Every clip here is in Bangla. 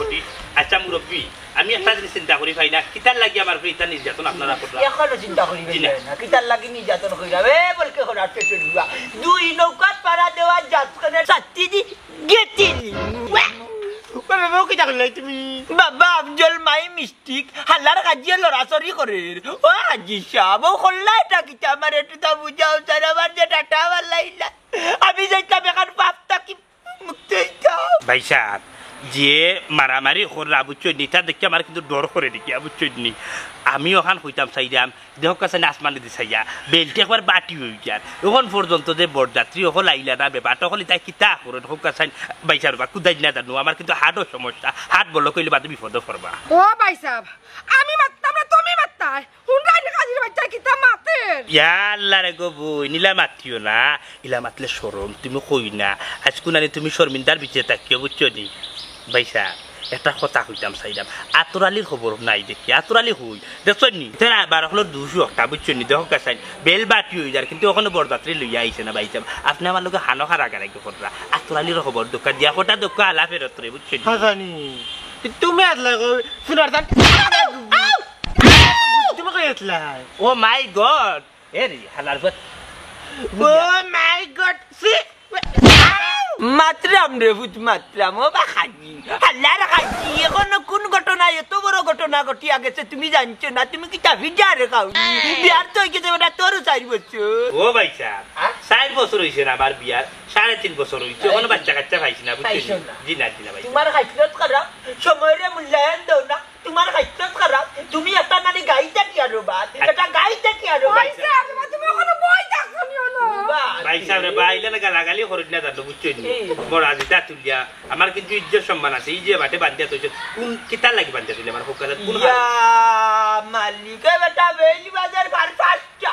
কোটি আচ্ছা মুরব্বী আমি একটা জিনিস চিন্তা করি ভাই না কিতার লাগি আমার ইটা নির্যাতন আপনারা কররা এখনো চিন্তা করি না কিতার লাগি নির্যাতন করি যাবে বলকে হঠাৎ পেটে ঢুকা দুই নৌকাত পাড়া দেওয়া যাচ্ছে সাথী দি গেতি বাবা কি দেখলে তুমি বাবা আফজল মাই মিস্টিক হাল্লার কাজিয়ে লড়াচড়ি করে ও হাজি সাহেব ও খোল্লা এটা কিতা আমার একটু তা বুঝাও স্যার আমার যে টাটা আমার লাইলা আমি যাইতাম এখন বাপটা কি মুক্তি ভাই সাহেব যে মারামারি কররা বুঝছই নি তা দেখে আমার কিন্তু ডর করে দেখি বুঝছই নি আমি ওখান হইতাম চাইলাম দেহ কাছে আসমানে দি চাইয়া বেলটি একবার বাটি হয়ে যার ওখান পর্যন্ত যে বরযাত্রী ওখান আইলা না বেবাটা ওখান তাই কিতা করে হোক কাছে বাইসার বা কুদাই না জানো আমার কিন্তু হাটও সমস্যা হাট বলো কইলে বাদ বিপদ পড়বা ও ভাই সাহেব আমি মারতাম না তুমি মারতাই হুন্ডাই না কাজির বাচ্চা কিতা মাতের ইয়া আল্লাহ রে গো বই নিলা মাতিও না ইলা মাতলে শরম তুমি কই না আজকুনানি তুমি শর্মিন্দার বিচে তাকিও বুঝছো নি ভাইসা একটা কথা কইতাম চাইলাম আতরালির খবর নাই দেখি আতরালি হই দেখছো নি তারা আবার হলো 200 একটা বুঝছো নি দেখো কাছে বেল বাটি হয়ে যার কিন্তু ওখানে বরযাত্রী লইয়া আইছে না ভাইসাব আপনি আমার লোকে হানো খারা গারাই কররা আতরালির খবর দোকান দিয়া কোটা দোকান আলা ফেরত রে বুঝছো নি হাসানি তুমি আসলে শুনার দান তুমি কই আসলে ও মাই গড এরি হালার গড ও মাই গড সি মাত্রাম রে ভূত মাত্রাম ও বা খাজি হাল্লার খাজি এখন কোন ঘটনা এত বড় ঘটনা ঘটিয়া গেছে তুমি জানছো না তুমি কি তা ভিজারে খাওনি বিয়ার তো গেছে ওটা তোর 4 বছর ও ভাইসা 4 বছর হইছে না আমার বিয়ার 3.5 বছর হইছে কোন বাচ্চা কাচ্চা পাইছি না বুঝছো জি না ভাই তোমার খাইছত খারাপ সময়ের মূল্যায়ন দাও না তোমার খাইছত খারাপ তুমি একটা নানি গাইটা কি আর বাদ এটা গাইটা কি আর ভাই সাহেব তুমি ওখানে বই থাকছো না ভাইসা রে বাইলে না গালাগালি করছ না জানো বুঝছো নি মোর আজিটা তুলিয়া আমার কিন্তু ইজ্জত সম্মান আছে এই যে বাটে বান্ধিয়া তইছ কোন কিতা লাগি বান্ধিয়া দিলে আমার হোকালে কোন ইয়া মালিক বেটা বেলি বাজার ভার পাঁচটা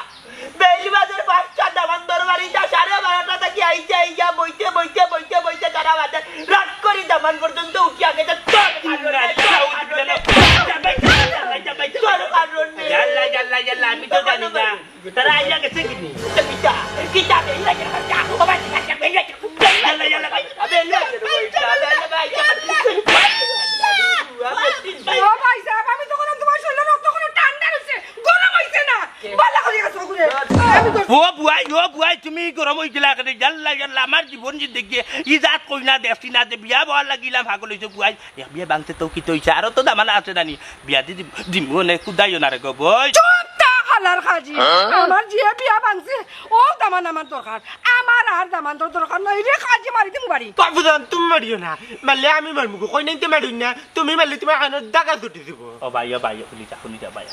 বেলি বাজার পাঁচটা দামান দরবারিটা 12:30টা থেকে আইতে আইয়া বইতে তারা বাজার রাত করি দামান পর্যন্ত উঠিয়া গেছে জাল্লা আমি তো জানি না তারা আইয়া গেছে কিনি কিতা বেলা যা ও ভাই বেলা জাল্লা ভাই বেলা ও ভাই সাহেব আমি তো কোন তোমার শরীরে রক্ত কোন ঠান্ডা হইছে গরম হইছে না বালা করে গেছো ঘুরে আমি তো ও বুয়াই তুমি গরম হই গেলা করে জাল্লা আমার জীবন জিন্দেগি ইজাত কই না দেখছি না যে বিয়া বল লাগিলাম ভাগল হইছে বুয়াই বিয়া বাংতে তো কি তইছে আর তো দামানা আছে জানি বিয়া দিমু নে কুদাইও না রে গো বই হালার খাজি আমার যে বিয়া ভাঙছে ও দামান আমার দরকার আমার আর দামান দরকার নাই রে খাজি মারি দিমু বাড়ি বাবুজান তুমি মারিও না মারলে আমি মারমু কই নাই তুমি মারিও না তুমি মারলে তুমি আনো দাগা দুটি দিব ও ভাই শুনি যা ভাই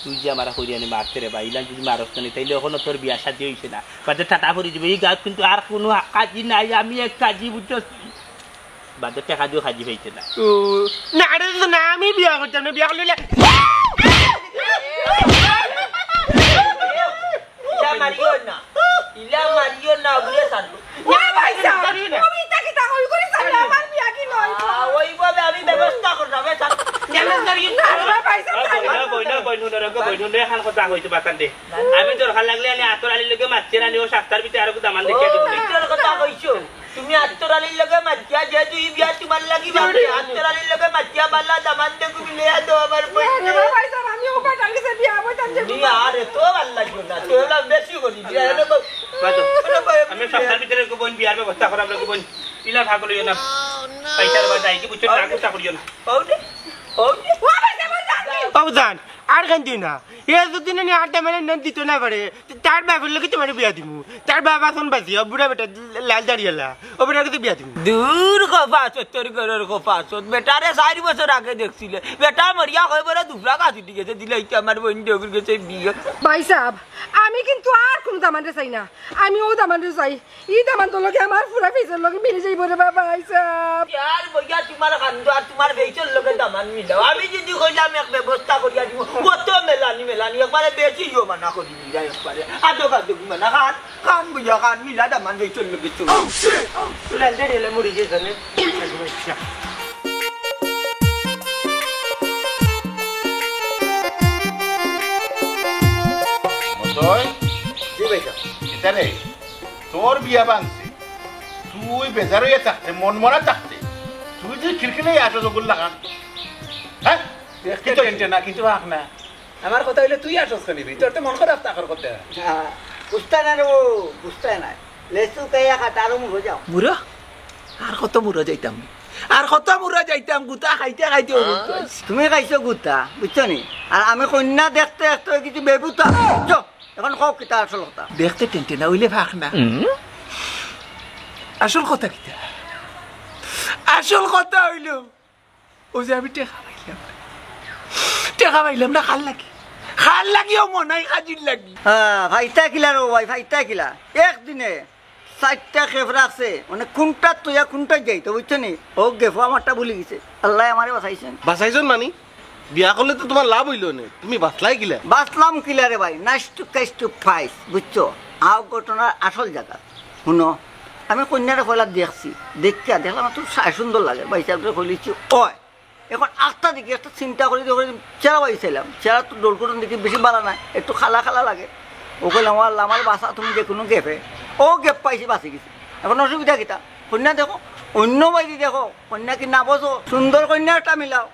তুই যে আমার হরিয়ানি মারতে রে ভাই ইলা যদি মারছ না তাইলে ওখানে তোর বিয়া শাদী হইছে না বাদে টাটা ভরি দিবে এই গাছ কিন্তু আর কোনো কাজি নাই আমি এক কাজি বুঝছ বাদে টাকা দিও কাজি হইছে না ও না আরে না আমি বিয়া করতাম না বিয়া করলে ইলা মারিও না বুঝে সারবো না ভাই সাহেব তুমি তাকে তা কই করে সারা আমার বিয়া কি নয় ওই ভাবে আমি ব্যবস্থা করব স্যার জানেন করি না ভাই সাহেব বইনুরে খান কথা হইছে বাতান দে আমি দরকার লাগলে আমি আতর আলী লগে মারছে না নিও সাতটার ভিতরে আর দামান দেখে দিব তোর কথা কইছো তুমি আতর আলীর লগে মাতিয়া যে তুই বিয়া তোমার লাগি বাবা আতর আলীর লগে মাতিয়া বালা দামান দে কবি লিয়া দো আমার পয়সা ভাই সাহেব আমি ও কাটার কাছে বিয়া বইতাম যে তুমি আরে তো ভাল লাগলো না তোলা বেশি করি দিয়া এনে আমি সাতটার ভিতরে কো বইন বিয়ার ব্যবস্থা করা আমরা কো বইন ইলা ভাগ লইও না পয়সার বাজাই কি বুঝছো টাকা কথা করিও না ওরে ও ভাই সাহেব বাবুজান আর কান্দি না এ যদি না আটটা মানে না দিত না পারে তার বাবার লোকে তোমার বিয়া দিমু তার বাবা কোন বাসি বুড়া বেটা লাল দাঁড়িয়েলা ও বেটাকে বিয়া দিমু দূর কফা সত্তর করের কফা সত বেটারে 4 বছর আগে দেখছিলে বেটা মরিয়া হয়ে বলে দুবরা কাটি গেছে দিলে আমার বোন ডগর গেছে বিয়ে ভাই সাহেব আমি কিন্তু আর কোন দামানরে চাই না আমি ও দামানরে চাই ই দামান তো লগে আমার পুরা ফেসের লগে মিলে যাইব রে বাবা ভাই সাহেব यार भैया तुम्हारा खानदो और तुम्हारे बेचल लगे दामान मिला अभी जिंदगी কইলাম এক ব্যবস্থা করিয়া দিব ও তো মেলানি একবারে বেশি ইও মানা করি দিরা একবারে আদো কাদো মানা খান বুঝা খান মিলা দামান বেচল লগে চল লেন্দে রেলে মুড়ি যে জানে মতই জি ভাইয়া এটা রে তোর বিয়া ভাঙছে তুই বেজার হয়ে থাকতে মন মরা থাকতে তুই যে খিড়কিলে আসো জগুল লাগান হ্যাঁ দেখতে টেনশন না কিন্তু হাক না আমার কথা হইলে তুই আসস কেন তোর তো মন খারাপ তাকর কথা বুঝতে না রে ও বুঝতে নাই লেসু কাইয়া খাটা আর মুড়ো যাও মুরা আর কত মুরা যাইতাম আর কত মুরা যাইতাম গুতা খাইতে খাইতে অবস্থা হইছে। তুমি খাইছো গুতা বুঝছো নি আর আমি কন্যা দেখতে দেখতে কিছু বেবুতা বুঝছো এখন কও কিতা আসল কথা দেখতে টেনশন না হইলে ভাগ না আসল কথা কিতা আসল কথা হইল ও যে আমি টেকা পাইলাম না খাল লাগিও মনাই খাজির লাগি হ্যাঁ ভাইটা কিলা রে ভাই ভাইটা কিলা একদিনে 4টা খেপ রাখছে মানে কোনটা তুইয়া কোনটা যাইতো বুঝছো নি ও গেফো আমারটা ভুলে গেছে আল্লাহ আমারে বাঁচাইছেন বাঁচাইছন মানি বিয়া করলে তো তোমার লাভ হইল না তুমি বাঁচলাই গিলা বাঁচলাম কিলা রে ভাই নাইস টু কাইস টু ফাইস বুঝছো আও ঘটনার আসল জায়গা শুনো আমি কন্যারে ফলা দেখছি দেখলাম তো সুন্দর লাগে ভাই সাহেবরে ফলিছি ওই এখন আটটা দিকে একটা চিন্তা করে চেরা পাইছিলাম চেরা তো ডোল করুন দেখি বেশি বালা নাই একটু খালা খালা লাগে ও কইলাম আল্লাহ আমার বাসা তুমি যে কোনো গেপে ও গেপ পাইছি বাঁচি গেছি এখন অসুবিধা কিতা কন্যা দেখো অন্য বাইদি দেখো কন্যা কি না বোঝো সুন্দর কন্যাটা মিলাও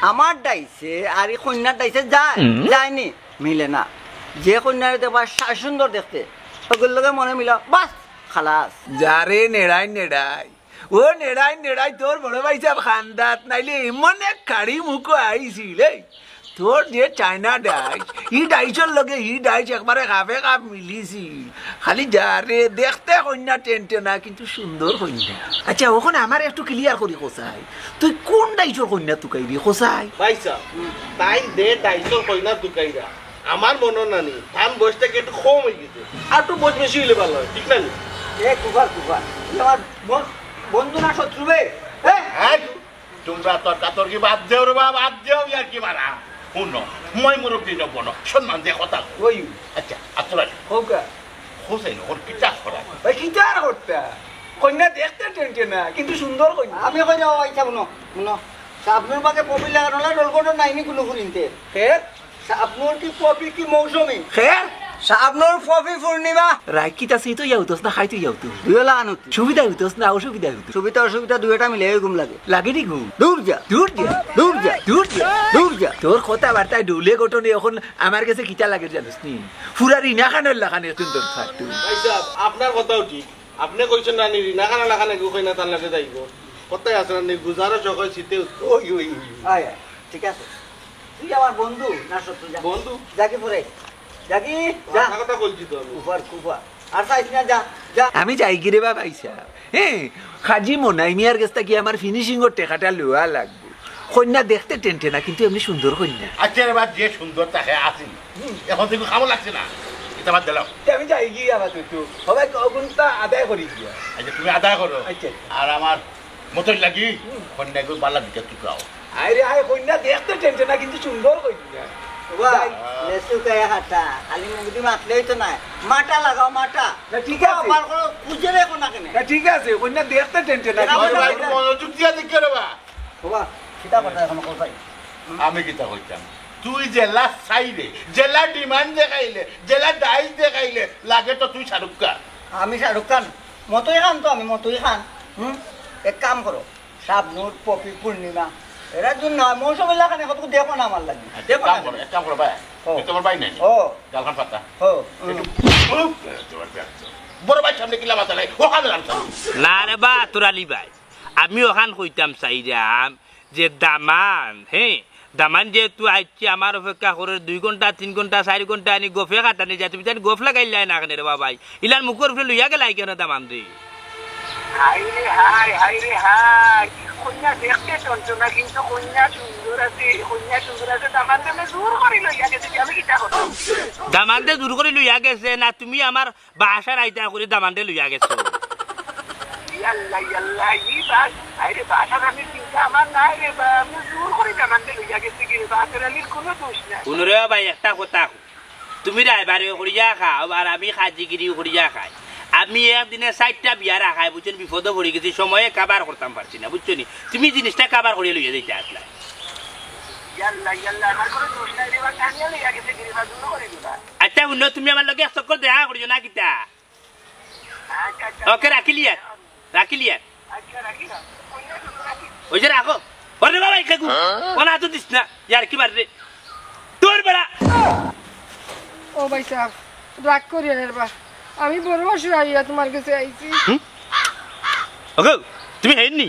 আমার ডাইছে আর এই কন্যার ডাইছে যায়নি মিলে না যে কন্যার দেখবা সুন্দর দেখতে ওগুলোর লগে মনে মিলাও বাস খালাস যারে নেড়াই ও নেড়াই তোর বড় ভাই সাহেব খান্দাত নাইলে এমন এক কাড়ি মুখো আইছিল তোর যে চায়না ডাইস ডাইসর লগে ডাইস একবারে কাপে কাপ মিলিছি খালি যারে দেখতে কন্যা টেনটে না কিন্তু সুন্দর কন্যা আচ্ছা ওখানে আমার একটু ক্লিয়ার করি কোসাই তুই কোন ডাইসর কন্যা তুকাইবি কোসাই পাইছা তাই দে ডাইসর কইনা দুকাইরা আমার মনে নানি ধান বয়সটাকে একটু কম হয়ে গেছে আর একটু বয়স বেশি হইলে ভালো হয় ঠিক না এ কুফার আমার বন্ধু না শত্রু বে তোমরা তর্কাতর্কি বাদ দেও রে বাবা বাদ দেও ইয়ার কি মারা শুনো মই মুরব্বী নবন সম্মান দিয়ে কথা ওই আচ্ছা আতরা হোকা হোসেন ওর কিটা করা ভাই কি তার করতে কন্যা দেখতে টেনটে না কিন্তু সুন্দর কন্যা আমি কই যাও আইছা শুনো সাবনুর বাকে পপি লাগানো না ডলকটো নাইনি কোনো ফুরিনতে খের সাবনুর কি পপি কি মৌসুমি খের সাবনুর পপি পূর্ণিমা রাই কিতা সেই তো ইয়াউতস না খাইতো ইয়াউতস দুয়ে লাগানো সুবিধা হইতস না অসুবিধা হইতস সুবিধা অসুবিধা দুইটা মিলে ঘুম লাগে লাগে নি গু দূর যা দূর যা দূর যা দূর যা দূর যা তোর কথা বার্তায় ডুলে গঠনে এখন আমার কাছে কিতা লাগে জানিস নি ফুরা রিনা খানের লাগানে সুন্দর থাকতো পাইছা আপনার কথাও ঠিক আপনি কইছেন না রিনা খানা লাগানে গো কইনা তার লাগে যাইব কথাই আছে না গুজারো সকল শীতে ওই ওই আয় ঠিক আছে তুই আমার বন্ধু না শত্রু যা বন্ধু যাকে পরে যাকি যা কথা বলছি তো আমি কুফার আর চাইছ না যা আমি যাই গিরে বা পাইছা হ্যাঁ খাজি মনাই মিয়ার গেছটা কি আমার ফিনিশিং এর টেকাটা লওয়া লাগবে কন্যা দেখতে টেনটে না কিন্তু এমনি সুন্দর কন্যা আচ্ছা এবার যে সুন্দর তাকে আসি এখন থেকে খামো লাগছে না এটা বাদ দিলাম আমি যাই গিয়ে আবার তুই হবে অগুনটা আদায় করি গিয়া আচ্ছা তুমি আদায় করো আচ্ছা। আর আমার মতই লাগি কন্যাকে বালা দিকে টুকরাও আরে আয় কন্যা দেখতে টেনটে না কিন্তু সুন্দর কন্যা ভাই লেসু কায়া হাতা খালি মুগদি মাতলেই তো নাই মাটা লাগাও মাটা না, ঠিক আছে। আমার কোনো খুঁজে রেখো না কেন না ঠিক আছে কন্যা দেখতে টেনটে না ওই ভাই একটু মনোযোগ দিয়া দেখে রে বা বাবা কিতা কথা এখন কোথায় আমি কিতা কইতাম তুই জেলা চাইলে জেলা ডিমান্ড দেখাইলে জেলা ডাইস দেখাইলে লাগে তো তুই শাহরুখ খান আমি শাহরুখ খান মতোই খান তো আমি মতোই খান এক কাম করো শাবনুর পপি পূর্ণিমা এরা জন্য মৌসুমি লাগানে কত দেখো না আমার লাগে দেখো না এক কাম করো ভাই ও। তোমার ভাই নাই ও গালখান পাতা ও বড় ভাই সামনে কিলা মাথা নাই ওখানে রাখছো না রে বা তোরালি ভাই আমি ওখান কইতাম চাইরাম যে দামান দামান যেহেতু আইছি আমার অপেক্ষা করে 2 ঘন্টা 3 ঘন্টা 4 ঘন্টা আনি গোফে কাটানি যায় তুমি গোফ লাগাইলাই না কেন রে বাবাই ইলার মুখর উপরে লইয়া গেলাই কেন দামান রে হাই কন্যা দেখতে চলছো না কিন্তু কন্যা সুন্দর আছে দামান তুমি দূর করে লইয়া গেছে আমি কিটা করব দামানতে দূর করে লইয়া গেছে না তুমি আমার বাসার আইতা করে দামানতে লইয়া গেছো ইয়াল্লা ই বাস আরে বাসার আমি চিন্তা আমার নাই রে বা আমি দূর করে দামানতে লইয়া গেছি কি বাসার আলির কোনো দোষ নাই কোনরে ভাই একটা কথা তুমি রাইবারে করিয়া খাও আর আমি খাজিগিরি করিয়া খাই আমি একদিনে 4টা বিয়া রাখাই বুঝছেন বিপদ পড়ে গেছি সময়ে কাবার করতাম পারছি না বুঝছো নি তুমি জিনিসটা কাবার করে লইয়া দিতে আসলা ইয়াল্লা আমার কোনো দোষ নাই রে বা কানিয়া লইয়া গেছে কি বা দূর করে দিবা আচ্ছা উন্ন তুমি আমার লগে এক চক্কর দেখা করিও না কিতা ওকে রাখিলিয়ার আচ্ছা রাখি না কইনা সুন্দর আছে ওই যে রাখো ওরে বাবা কাকু ওনা তো দিস না ইয়ার কি মার রে তোর বেড়া ও ভাই সাহেব রাগ করিও না বা আমি বড় অসহায় তোমার কাছে আইছি ওগো তুমি হেননি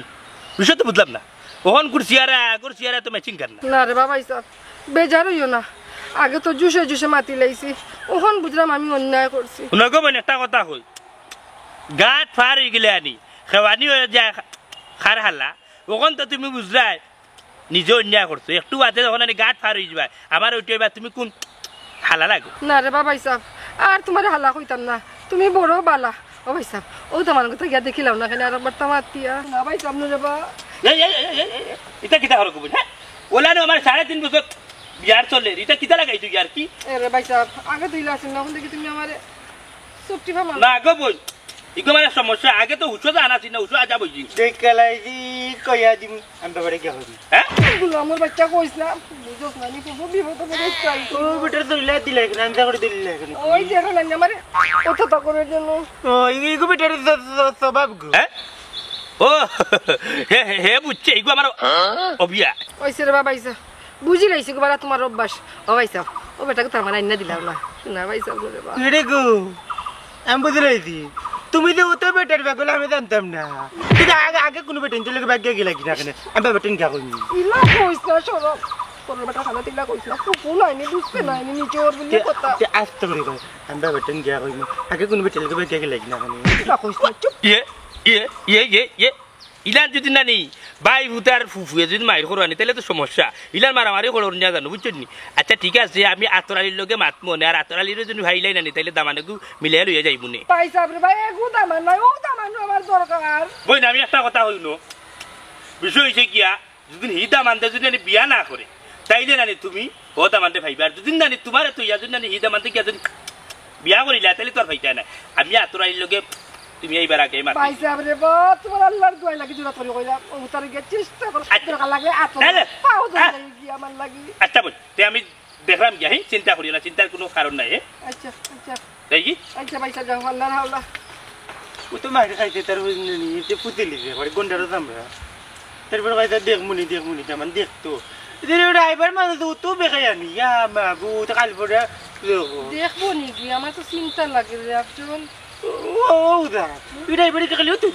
বিষয় তো বুঝলাম না ওহন কুরসিয়ারা তো ম্যাচিং কর না না রে বাবা সাহেব বেজার হইও না আগে তো জুসে জুসে মাতি লাইছি ওখন বুঝলাম আমি অন্যায় করছি নগো বন একটা কথা কই গাট ফার হয়ে গেলে আনি খেওয়ানি হয়ে যায় খার হালা ওখান তো তুমি বুঝলাই নিজে অন্যায় করছো একটু বাদে যখন আনি গাট ফার হয়ে যাবে আমার ওইটা এবার তুমি কোন হালা লাগো না রে বাবা সাহেব আর তোমার হালা কইতাম না তুমি বড় বালা ও ভাই সাহেব ও তোমার কথা গিয়া দেখিলাম না কেন আর একবার তামাতিয়া না ভাই সাহেব রে বা এটা কিতা হলো কবুল হ্যাঁ ওলানো আমার 3.5 বছর বিয়ার চলে এটা কিতা লাগাইছো ইয়ার কি এ রে ভাই সাহেব আগে তুই লাসিন না এখন দেখি তুমি আমারে সুপটি ফামা না গো বই ইগো মানে সমস্যা আগে তো হুশো জানা ছিল হুশো আজা বইজি দেখালাইছি কইয়া দিম আমি বাবারে গিয়া হবি হ্যাঁ বলো আমার বাচ্চা কইছ না বুঝছ না নি খুব বিপদ পড়ে চাই ও বেটার তো ইলা দিলে কেন আনজা করে দিলে কেন ওই দেখো না আমারে কথা তো করার জন্য ও ইগো বেটার স্বভাব গো হ্যাঁ ও হে হে বুঝছে ইগো আমার অবিয়া ওই রে বাবা ইসা বুঝি লাইছি গোবারা তোমার অভ্যাস ও ভাই সাহেব ও বেটাকে তো আমার আইনা দিলাম না না ভাই সাহেব রে বা রে গো আমি বুঝে লাইছি তুমি যে ওতে বেটার ব্যাগলে আমি জানতাম না কিন্তু আগে আগে কোনো বেটেন চলে ব্যাগ গিয়ে লাগি না কেন আমি বেটেন গিয়া কইনি ইলা কইছ না সরব কোন বেটা খানা তিলা কইছ না ফুল আইনি বুঝতে না আইনি নিচে ওর বলি কথা আস্তে করে কই আমি বেটেন গিয়া কইনি আগে কোনো বেটেন ব্যাগ গিয়ে লাগি না কেন ইলা কইছ না চুপ ইয়ে ইলান যদি নানি বাই ভূতার ফুফুয়ে যদি মাইর করো আনি তাহলে তো সমস্যা ইলান মারামারি করো না জানো বুঝছো নি আচ্ছা ঠিক আছে আমি আতরালির লগে মাত মনে আর আতরালির যদি ভাইলাই নানি তাহলে দামানেকু মিলিয়ে লইয়া যাইব নে ভাই সাহেব রে ভাই এগু দামান নাই ও দামান আমার দরকার বই না আমি একটা কথা হইল বিষয় হয়েছে কিয়া যদি হি দামানতে যদি নানি বিয়া না করে তাইলে নানি তুমি ও দামানতে ভাইবা আর যদি নানি তোমার তো ইয়া যদি নানি হি দামানতে কিয়া যদি বিয়া করিলা তাহলে তোর ভাইটা না আমি আতরালির লগে তুমি এইবার আগে মাত ভাই সাহেব রে বা তোমার আল্লাহর দোয়াই লাগি জুরা করি কইলা ও তার গিয়ে চেষ্টা করো দরকার লাগে আতো পাও ধরে গিয়া আমার লাগি আচ্ছা বল তে আমি দেখলাম গিয়া চিন্তা করি না চিন্তার কোনো কারণ নাই আচ্ছা আচ্ছা দেখি আচ্ছা ভাই সাহেব আল্লাহ আল্লাহ ও তো মাইর খাইতে তার নিতে পুতিলি রে পরে গন্ডারও জামরা তারপর কইতা দেখমুনি তেমন দেখতো ড্রাইভার মানুষ তো বেখাই আনি বাবু তো কাল পরে দেখবো নাকি আমার তো চিন্তা লাগে রে আফজল ও দা ড্রাইভার কে খালি তো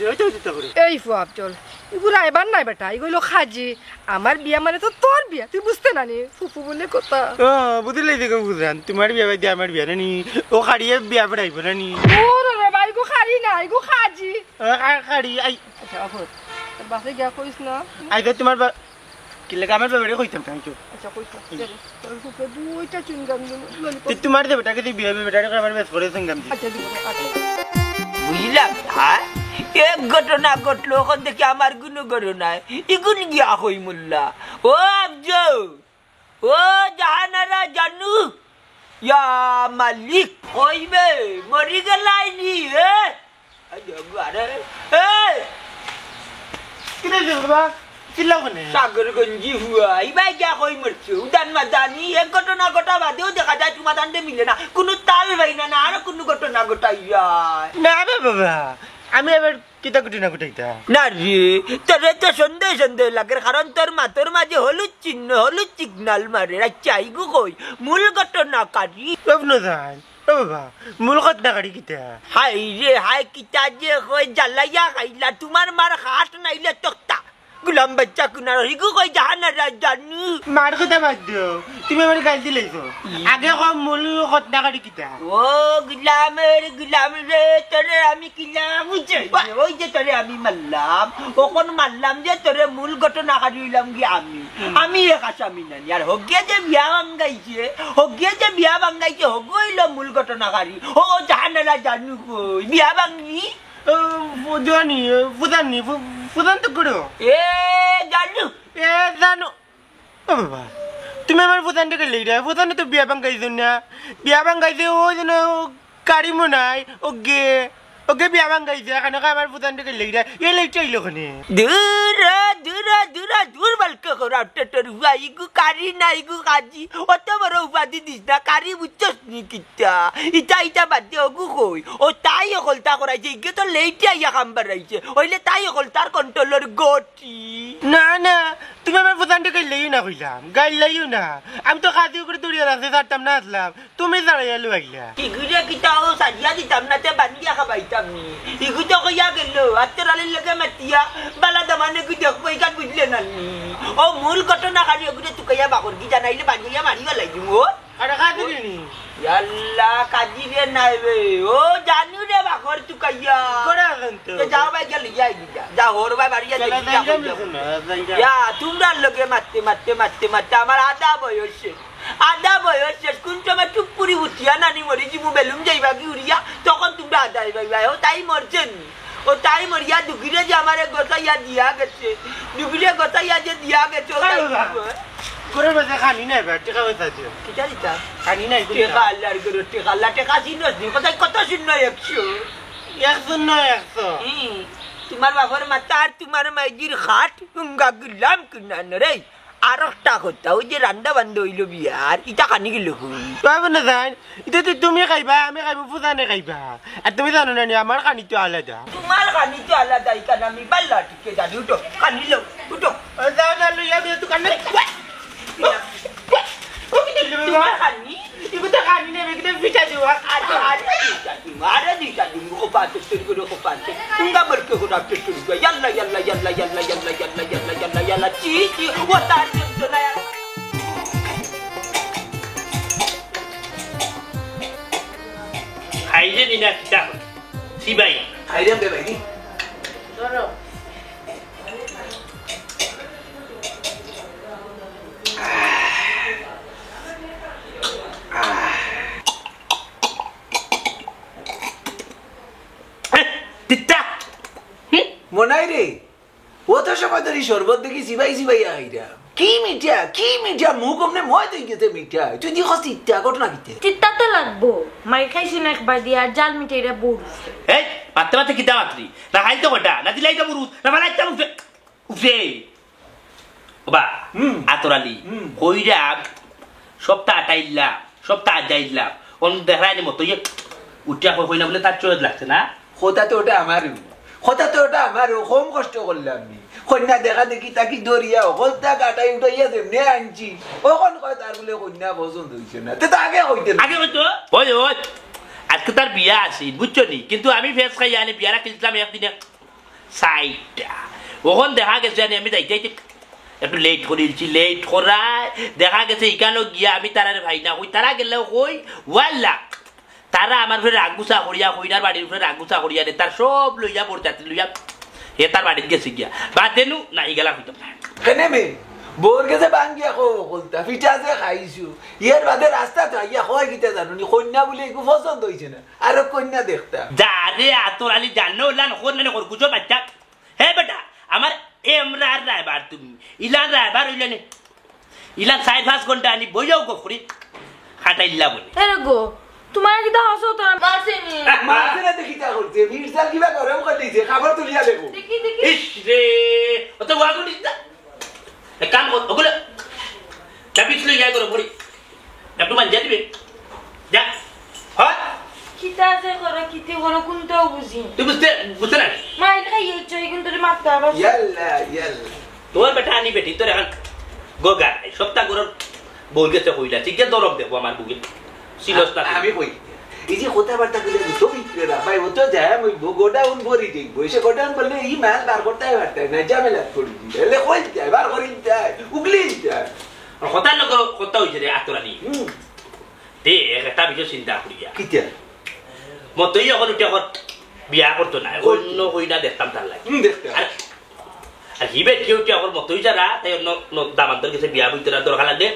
করে এই ফু আফজল এগুলো আইবার নাই বেটা এগুলো খাজি আমার বিয়া মানে তো তোর বিয়া তুই বুঝতে না নি ফুফু বলে কথা ও বুঝলে দেখো বুঝান তোমার বিয়া বাই আমার বিয়া নি ও খাড়িয়ে বিয়া পড়াইব না নি ওরে রে ভাই গো খাড়ি না এগো খাজি খাড়ি আই আচ্ছা আপত বাসে গিয়া কইস না আই তো তোমার কি লাগে আমার বাবারে কইতাম তাই তো আচ্ছা কইস তোর ফুফু দুইটা চুনগাম ললিপপ তোমার যে বেটাকে দিয়ে বিয়া বেটাকে আমার বেশ করে সঙ্গাম দি আচ্ছা দিব আচ্ছা বুঝলাম হ্যাঁ এক ঘটনা ঘটলো ওখান থেকে আমার কোনো ঘটনায় এগুলি গিয়া হই মোল্লা ও আফজল ও জাহানারা জানু ইয়া মালিক কইবে মরি গেলাইনি কিনে বাবা চিল্লাও কেন সাগরগঞ্জি হুয়া ইবাই গিয়া কই মরছে উদান মাদানি এক ঘটনা ঘটা বাদেও দেখা যায় তোমার দান্ডে মিলে না কোনো তাল ভাই না আর কোনো ঘটনা ঘটাইয়া না বাবা আমি এবার কিতা ঘটনা ঘটাইতা না রে তোরে তো সন্দেহ সন্দেহ লাগে কারণ তোর মাতর মাঝে হলুদ চিহ্ন হলুদ সিগনাল মারে আচ্ছা ইগু কই মূল ঘটনাকারী রবন যান ও বাবা মূল ঘটনা কারি কিতা হাই রে হাই কিতা যে কই জ্বালাইয়া খাইলা তোমার মার হাত নাইলে তক্তা গুলাম বাচ্চা কুনার ইগু কই জাহানারা জানু মার কথা বাদ দিও তুমি আমার গাল দিলাইছো আগে কম মূল ঘটনা কারি কিতা ও গুলাম রে তোরে আমি কিলাম ওই যে তোরে আমি মারলাম ওখন মারলাম যে তোরে মূল ঘটনা হারিলাম গিয়ে আমি এক আসামি নানি আর হগিয়া যে বিয়া ভাঙ্গাইছে হগইল মূল ঘটনা হারি ও জাহানারা জানু কই বিয়া ভাঙ্গি জানি ফুদান তো করো এ জানু এ জানো ও বাবা তুমি আমার ফুদানটাকে লেই রে ফুদানে তো বিয়া ভাঙ্গাইছো না বিয়া ভাঙ্গাইছে ও যেন গাড়ি মনাই ও গে ওকে বিয়া ভাঙ্গাইছে এখানে আমার প্রধান থেকে লেগা এ লেগটা ইলো খানে দূর বালকে করা তোর ইগু কারি না ইগু কাজি অত বড় উপাধি দিস না কারি বুঝছস নি কিতা ইটা বাদে অগু কই ও তাই অকলতা করাইছে ইগে তো লেইটা ইয়া কাম্বার রাইছে হইলে তাই অকলতার কন্ট্রোলের গটি না তুমি আমার প্রধান থেকে লেইও না কইলাম গাইল লাইও না আমি তো খাদি করে দড়িয়ে রাখতে পারতাম না আসলাম তুমি দাঁড়াইয়া লইলা ইগুরে কিতা ও সাজিয়া দিতাম না তে বান্দিয়া খাবাইতাম নি ইগু তো কইয়া গেল আত্তরালের লগে মাতিয়া বালা দামানে কি দেখ কইকাত বুঝলে না ও মূল ঘটনা খালি এগুলো তুকাইয়া বাকর কি জানাইলে বান্দিয়া মারিবা লাগি মো আরে খাদি নি ইয়াল্লা কাজি রে নাইবে ও জানু রে বাকর তুকাইয়া করে আছেন তো যাও ভাই গেল যাই দিতা যা ওর ভাই বাড়িয়া ইয়া তোমরা লগে মারতে আমার আধা বয়স কোন সময় চুপ পুরি উঠিয়া নানি মরি জিমু বেলুম যাইবা কি উড়িয়া তখন তোমরা আদায় পাইবা ও তাই মরছেন ও তাই মরিয়া দুগিরে যে আমারে গোসাইয়া দিয়া গেছে দুগিরে গোসাইয়া যে দিয়া গেছে করে বাজে খানি নাই ভাই টাকা হইতা দিও কিটা দিতা খানি নাই টেকা আল্লাহর গরো টেকা আল্লাহ টেকা চিনস নি কত শূন্য 100 নয় 100 তোমার বাবার মাথা আর তোমার মাইজির খাট গঙ্গা গুলাম কিনান রে আর একটা কথা ওই যে রান্না বান্ধ হইল বিয়ার ইটা কানি গেল পাবো না জান এটা তো তুমি খাইবা আমি খাইবো ফুজানে খাইবা আর তুমি জানো না আমার খানি তো আলাদা তোমার কানি তো আলাদা ইকান আমি বাল্লা টিকে জানি উঠো কানি লো উঠো যাও না লইয়া তুই তো কানে তোমার কানি ইগো তো খানি নেবে কিন্তু পিঠা দিবা আরে দিটা দিম কোপাতে তুই কোপাতে তুঙ্গা বলকে গোটা পেটু ইয়াল্লা চি ও তার জন্য না খাইলে দিনা কিতা সিবাই খাইলাম রে ভাই ধরো তিতা মনাই রে ও তো সময় ধরে শরবত দেখি সিবাই আইরা কি মিঠা মুখ অমনে ময় তুই গেছে মিঠা তুই দি হস্তি ইত্যা ঘটনা কিতে চিত্তাতে লাগবো মাই খাইছি না একবার দিয়ে আর জাল মিঠাইরা বড়ছে এই পাতে কিতা মাত্রি না খাইতো কটা না দিলাই তো বুরুত না বানাইতা উফে বাবা আতরালি কইরা সপ্তাহ আটাইলা সপ্তাহ আজাইলা অন দেখাইনি মতো উঠিয়া কই না বলে তার চোখ লাগছে না কথা তো ওটা আমারও কম কষ্ট করলাম নি কন্যা দেখা দেখি তাকি দরিয়া হলতা কাটাই উঠাইয়া যেমনে আনছি ওখন কয় তার বলে কন্যা পছন্দ হইছে না তো আগে কইতে আগে হইতো ওই আজকে তার বিয়া আছে বুঝছো নি কিন্তু আমি ফেস খাই আনি বিয়ারা কিনছিলাম একদিনে সাইডটা ওখন দেখা গেছে আমি যাইতে একটু লেট করায় দেখা গেছে এখানেও গিয়া আমি তারা ভাই না কই তারা গেলেও কই ওয়াল্লা তারা আমার ফের রাগুসা করিয়া কইনার বাড়ির ফের রাগুসা করিয়া রে তার সব লইয়া বরযাত্রী লইয়া হে তার বাড়িতে গেছে গিয়া বাদ দেনু না ইগেলা হইতাম না কেনে মে বোর গেছে বাঙ্গিয়া কলতা পিঠা যে খাইছো ইয়ার বাদে রাস্তা তো ইয়া হয় কিতা জানো নি কন্যা বলে একটু পছন্দ হইছে না আর কন্যা দেখতা যারে আতর আলী জানো লান কোন না কর গুছো বাচ্চা হে বেটা আমার এমরার রায়বার তুমি ইলান রায়বার হইলেনে ইলান 4-5 ঘন্টা আনি বইয়াও গো করি খাটাইলা বলে এরে গো তোমার কি তো হাসো তো বাসেনি মাঝে দেখি তা করতে মির্জাল কিবা গরম করে দিছে খাবার তুলিয়া দেখো দেখি ইস রে অত ওয়াগো দিতা এক কাম কর ওগুলো চাবিছ লই যাই করো পড়ি একটু মান যা দিবে যা হয় কিতা যে করে কিতে হলো কোনটাও বুঝি তুই বুঝতে না মাইর খাইয়ে চই কিন্তু মারতে হবে ইয়াল্লা তোর বেটা আনি বেটি তোর এখন গোগা সপ্তাহ গরর বল গেছে কইলা ঠিক আছে দরব দেবো আমার বুকে সিলস না আমি কই এই যে কথাবার্তা কইলে তো বিক্রেতা ভাই ও তো যায় আমি গোডাউন ভরি দিই বসে গোডাউন বললে এই মাল বার করতে পারতে না ঝামেলা করি এলে কই যায় বার করি যায় উগলি যায় কথা লোক কথা হইছে রে আতরানি তে একটা বিষয় চিন্তা করিয়া কিটা মতই এখন উঠে এখন বিয়া করতো না অন্য কইনা দেখতাম তার লাগে দেখতে আর হিবে কেউ এখন মতই যারা তাই অন্য দামান্তর কাছে বিয়া বইতে না দরকার লাগে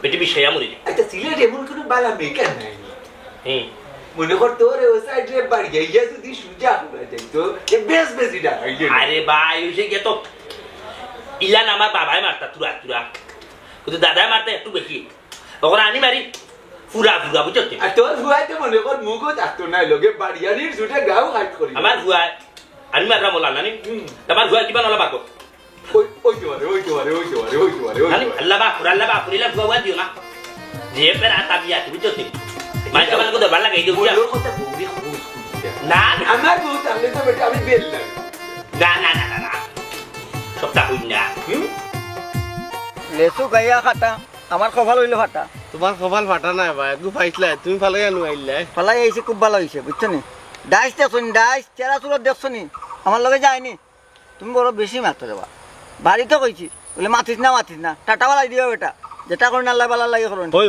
বেটি বিষয়া মরি আচ্ছা সিলেট এমন কোনো বালা মেকার নাই হ্যাঁ মনে কর তোর ওই সাইডে বাড়ি গিয়া যদি সুজা করে যাইতো এ বেশি টাকা আরে ভাই ওই গে তো ইলান আমার বাবাই মারতা তুরা কিন্তু দাদাই মারতে একটু বেশি তখন আনি মারি ফুরা ফুরা বুঝছো আর তোর ভুয়াইতে মনে কর মুখও থাকতো না লগে বাড়িয়ানির ছুটে গাও হাট করি আমার ভুয়া আমি মাররা মোলা নানি তোমার ভুয়া কিবা নলা বাকো ওই তো আরে আল্লাহ বা ফুরিলা ভুয়া দিও না যে পেরা তাবিয়া বুঝছো মাইকা মানে কত ভালো লাগে এই বুঝছো ওর কথা বউরি খুশ না আমার বউ তাহলে তো বেটা আমি বেল না না সপ্তাহ হই না লেসু গাইয়া খাটা আমার কপাল হইলো ফাটা তোমার কপাল ফাটা নাই ভাই একটু ফাইছলা তুমি ভালো আনু আইলা ফলাই আইছে খুব ভালো হয়েছে বুঝছো নি ডাইস দেখছো নি ডাইস চেরা চুলত দেখছো নি আমার লগে যায়নি তুমি বড় বেশি মারতে দেবা বাড়িতে কইছি বলে মাতিস না টাটাওয়ালাই দিও বেটা যেটা করে আল্লাহ বালা লাগে করুন ওই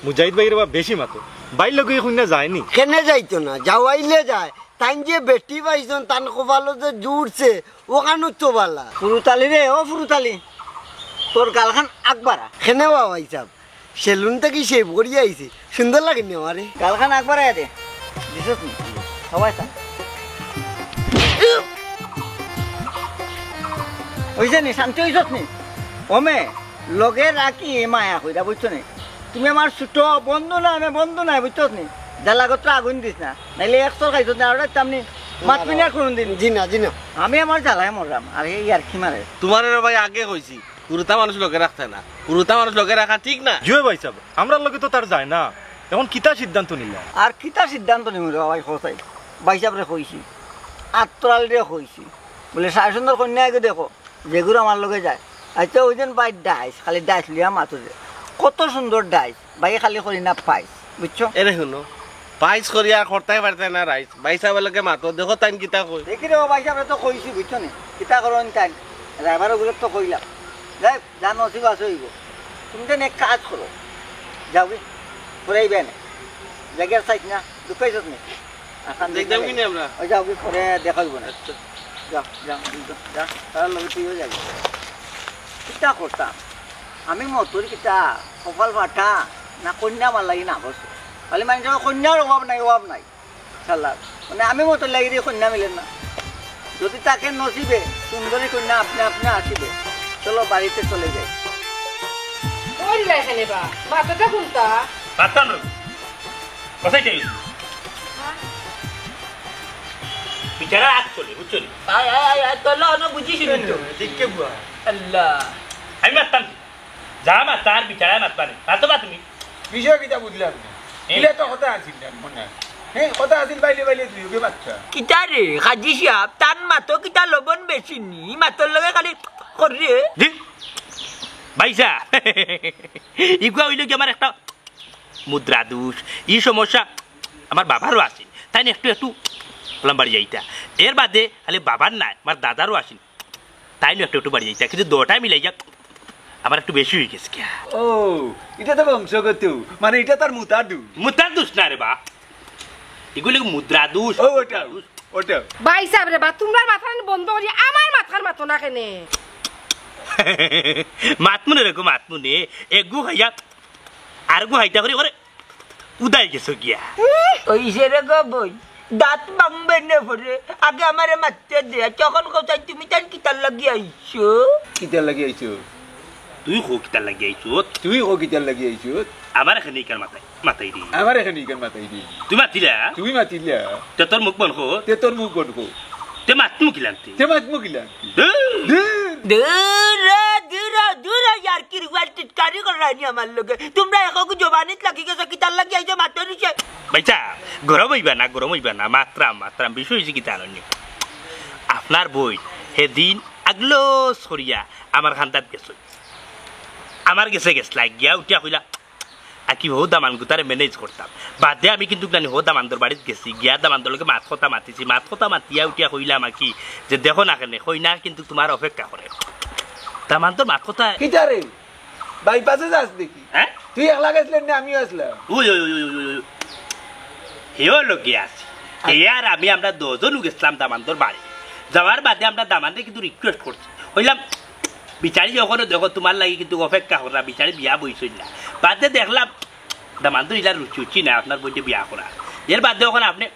মুজাহিদ ভাইয়ের বা বেশি মাতো বাইর লগে শুনে যায়নি কেনে যাইতো না যাওয়াইলে যায় তাই যে বেটি পাইছন তান কপালো যে জুড়ছে ওখানে তো বালা ফুরুতালি রে ও ফুরুতালি তোর গালখান আকবারা কেনে বাবা হিসাব সেলুন থেকে শেভ করিয়ে আইছে সুন্দর লাগেনি আমারে গালখান আকবারা দে দিছস নি সবাই তা হইছে নি শান্তি হইছস নি ওমে লগে রাখি মায়া কইরা বুঝছো নি তুমি আমার ছোট বন্ধু নাই বুঝছস নি জালাগত আগুন দিস না নাইলে একশো খাইছ না আর তেমনি মাতমি না কোন দিন জি না আমি আমার জ্বালায় মরলাম আর এই আর কি মারে তোমার ভাই আগে কইছি পুরুতা মানুষ লোকে রাখতে না পুরুতা মানুষ লোকে রাখা ঠিক না জুয়ে ভাই সাহেব আমরা লগে তো তার যায় না এখন কিতা সিদ্ধান্ত নিলা আর কিতা সিদ্ধান্ত নিম রে বাবাই খোঁচাই বাইসাবরে কইছি আত্মরাল রে কইছি বলে সাড়ে সুন্দর কন্যা আগে দেখো যেগুলো আমার লগে যায় আচ্ছা ওই দিন বাই ডাইস খালি ডাইস লিয়া মাথো যে কত সুন্দর ডাইস বাই খালি করি না পাইস বুঝছো এরে শুনো পাইস করিয়া খরতাই পারতে না রাইস বাইসা বেলকে মাতো দেখো টাইম কিতা কই দেখি রে বাইসাবরে তো কইছি বুঝছো নি কিতা করো টাইম ড্রাইভারের গুলো তো কইলাম যাই জানো ঠিক আছে হইব তুমি তো এক কাজ করো যাও কি ঘুরাইবে না জায়গার সাইড না ঢুকাইছত নি দেখতাম কি না আমরা ওই যাও কি পরে দেখাইব না যা তার লগে তুইও যাবি কিতা করতাম আমি মতোর কিতা কপাল ফাটা না কন্যা আমার লাগি না বসে খালি মানুষের কন্যার অভাব নাই সাল্লাহ মানে আমি মতো লাগি দিয়ে কন্যা মিলেন না যদি তাকে নসিবে সুন্দরী কন্যা আপনি আসিবে চলো বাড়িতে চলে যাই ওই লাই এখানে বা মাথাটা কোনটা পাতান কোথায় যাই বিচারা চলে বুঝছো নি আয় তোলা না বুঝিস তো দেখকে বুয়া আল্লাহ আমি মারতাম যা মাতার বিচারা মাতবানি মাতো বা তুমি বিষয় কিটা বুঝলাম না ইলে তো কথা আছিল না মনে হ্যাঁ কথা আছিল বাইলে তুই ওকে বাচ্চা কিতা রে কাজি সাহেব তার মাতো কিতা লবণ বেশি নি মাতর লগে খালি করি জি ভাইসা ইগুয়া হইল কি আমার একটা মুদ্রা দোষ এই সমস্যা আমার বাবারও আছে তাই না একটু বললাম বাড়ি যাইতা এর বাদে খালি বাবার নাই আমার দাদারও আসেন তাই না একটু বাড়ি যাইতা কিন্তু দুটাই মিলাই যাক আমার একটু বেশি হয়ে গেছে ও এটা তো বংশগত মানে এটা তার মুদ্রা দোষ না রে বা এগুলো মুদ্রা দোষ ও ওটা ভাই সাহেব রে বা তোমার মাথা বন্ধ করি আমার মাথার মাথা না কেনে মাতমুনে রে মাতমুনে এগু হাইয়া আর গু হাইতা করে ওরে উদাই গেছো গিয়া ওইসে রে গো বই দাঁত ভাঙবে না পরে আগে আমারে মারতে দে তখন কোথায় তুমি তার কিতার লাগি আইছো কিটা লাগি আইছো তুই হো কিতা লাগি আইছো তুই ও কিটা লাগি আইছো আমার এখানে কার মাথায় দি আমার এখানে কেন মাথায় দি তুই মাতিলা তুই মাতিলা তে তোর মুখ বন্ধ কর তে তোর মুখ বন্ধ কর তে মাতমু কিলান্তি তে মাতমু কিলান্তি দূর यार की रिवाज टिटकारी कर रहा है আমার লগে তোমরা একো জবানিত লাগি গেছে কিতার লাগি আইছো মাত্র নিছে ভাইচা গরম হইবা না মাত্রা বিষয় হইছে কিতা আননি আপনার বই সেদিন আগলো সরিয়া আমার খান্দাত গেছে আমার গেছে লাগিয়া উঠিয়া কইলা আকি হো দামান গুতারে ম্যানেজ করতাম বাদে আমি কিন্তু জানি হো দামানদর বাড়িত গেছি গিয়া দামানদরকে মাত কথা মাতিয়া উঠিয়া কইলাম কি যে দেখো না কেনে কই না কিন্তু তোমার অপেক্ষা করে দামানদর মাত কথা কিটা রে বাইপাসে যাস দেখি হ্যাঁ তুই একলা গেছিলেন না আমিও আসলাম ওই হেও লোকে আছি আর আমরা দুজন গেছিলাম দামানদর বাড়ি যাওয়ার বাদে আমরা দামানদের কিন্তু রিকোয়েস্ট করছি হইলাম বিচারি যখন দেখো তোমার লাগে কিন্তু অপেক্ষা করা বিচারি বিয়া বইছই না বাদে দেখলাম দামানদর ইলার রুচি না আপনার বইতে বিয়া করা এর বাদে ওখানে আপনি